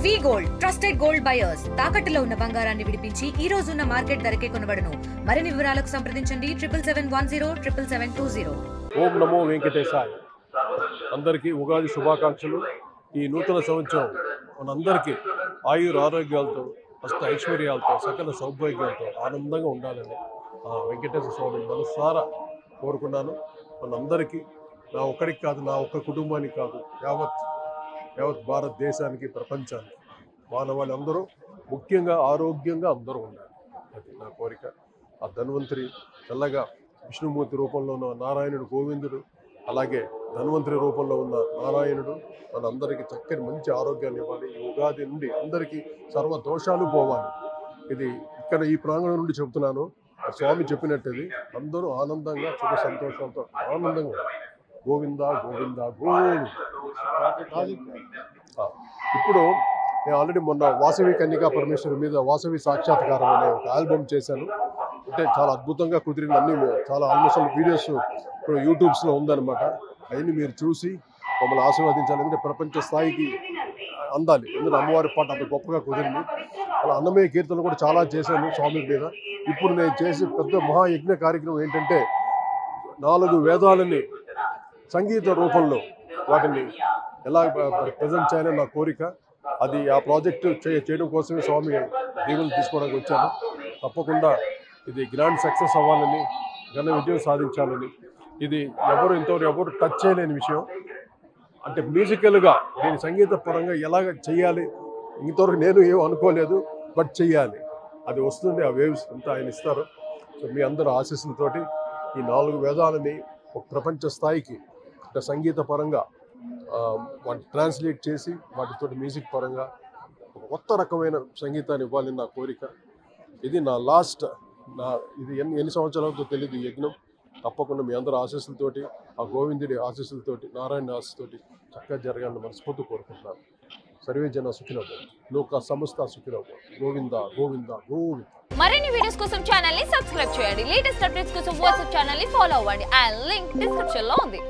వి gold trusted gold buyers తాకట్టులో ఉన్న బంగారాన్ని విడిపించి ఈ రోజు ఉన్న మార్కెట్ ధరకే కొనబడును. మరిన్ని వివరాలకు సంప్రదించండి 7710 ఓం నమో వెంకటేశాయ. అందరికీ ఉగాది శుభాకాంక్షలు. ఈ నూతన సంవత్సరం మనందరికీ ఆయుర ఆరోగ్యాలతో అష్ట ఐశ్వర్యాలతో సకల సౌభాగ్యాలతో ఆనందంగా ఉండాలని వెంకటేశ్వర స్వామిని మనసారా కోరుకున్నాను. మనందరికీ, నా ఒక్కడికి కాదు, నా ఒక్క కుటుంబానికి కాదు, యావత్ భారతదేశానికి, ప్రపంచానికి, మానవాళ్ళందరూ ముఖ్యంగా ఆరోగ్యంగా అందరూ ఉండాలి. అది నా కోరిక. ఆ ధన్వంతరి చల్లగా విష్ణుమూర్తి రూపంలో ఉన్న నారాయణుడు గోవిందుడు, అలాగే ధన్వంతరి రూపంలో ఉన్న నారాయణుడు మనందరికీ చక్కని మంచి ఆరోగ్యాన్ని ఇవ్వాలి. ఈ ఉగాది నుండి అందరికీ సర్వ దోషాలు పోవాలి. ఇది ఇక్కడ ఈ ప్రాంగణం నుండి చెబుతున్నాను. స్వామి చెప్పినట్టుది అందరూ ఆనందంగా సుఖ సంతోషాలతో ఆనందంగా గోవింద గోవింద గోవింద. ఇప్పుడు నేను ఆల్రెడీ మొన్న వాసవి కన్యకా పరమేశ్వరి మీద వాసవి సాక్షాత్కారం అనే ఒక ఆల్బమ్ చేశాను. అంటే చాలా అద్భుతంగా కుదిరిన అన్ని చాలా ఆల్మోస్ట్ వీడియోస్ ఇప్పుడు యూట్యూబ్స్లో ఉందన్నమాట. అవన్నీ మీరు చూసి మమ్మల్ని ఆశీర్వదించాలి. ఎందుకంటే ప్రపంచ స్థాయికి అందాలి. ఎందుకంటే అమ్మవారి పాట అంత గొప్పగా కుదిరింది. అలా అన్నమయ్య కీర్తనలు కూడా చాలా చేశాను స్వామి మీద. ఇప్పుడు నేను చేసే పెద్ద మహాయజ్ఞ కార్యక్రమం ఏంటంటే 4 వేదాలని సంగీత రూపంలో వాటిని ఎలా ప్రజెంట్ చేయాలని నా కోరిక. అది ఆ ప్రాజెక్టు చేయడం కోసమే స్వామి దీవులు తీసుకోవడానికి వచ్చాను. తప్పకుండా ఇది గ్రాండ్ సక్సెస్ అవ్వాలని, ఘన విజయం సాధించాలని. ఇది ఎవరు టచ్ చేయలేని విషయం. అంటే మ్యూజికల్గా నేను సంగీత పరంగా ఎలాగ చెయ్యాలి ఇంతవరకు నేను ఏం అనుకోలేదు, బట్ చెయ్యాలి. అది వస్తుంది. ఆ వేవ్స్ అంతా ఆయన ఇస్తారు. సో మీ అందరూ ఆశీస్సులతోటి ఈ 4 వేదాలని ఒక ప్రపంచ స్థాయికి అంటే సంగీత పరంగా వాటిని ట్రాన్స్లేట్ చేసి వాటితో మ్యూజిక్ పరంగా ఒక కొత్త రకమైన సంగీతాన్ని ఇవ్వాలని నా కోరిక. ఇది నా లాస్ట్. ఇది ఎన్ని సంవత్సరాలతో తెలియదు ఈ యజ్ఞం. తప్పకుండా మీ అందరూ ఆశీస్సులతోటి, ఆ గోవిందుడి ఆశీస్సులతోటి, నారాయణ ఆశీస్సులతోటి చక్కగా జరగాలని మనస్ఫూర్తి కోరుకుంటున్నాను. సర్వే జన సుఖినో భవంతు, లోక సమస్త సుఖినో భవంతు. గోవింద గోవింద గోవింద. మరిన్ని వీడియోస్ కోసం ఛానల్ ని సబ్స్క్రైబ్ చేయండి. లేటెస్ట్ అప్డేట్స్ కోసం వాట్సాప్ ఛానల్ ని ఫాలో అవ్వండి. ఆ లింక్ డిస్క్రిప్షన్ లో ఉంది.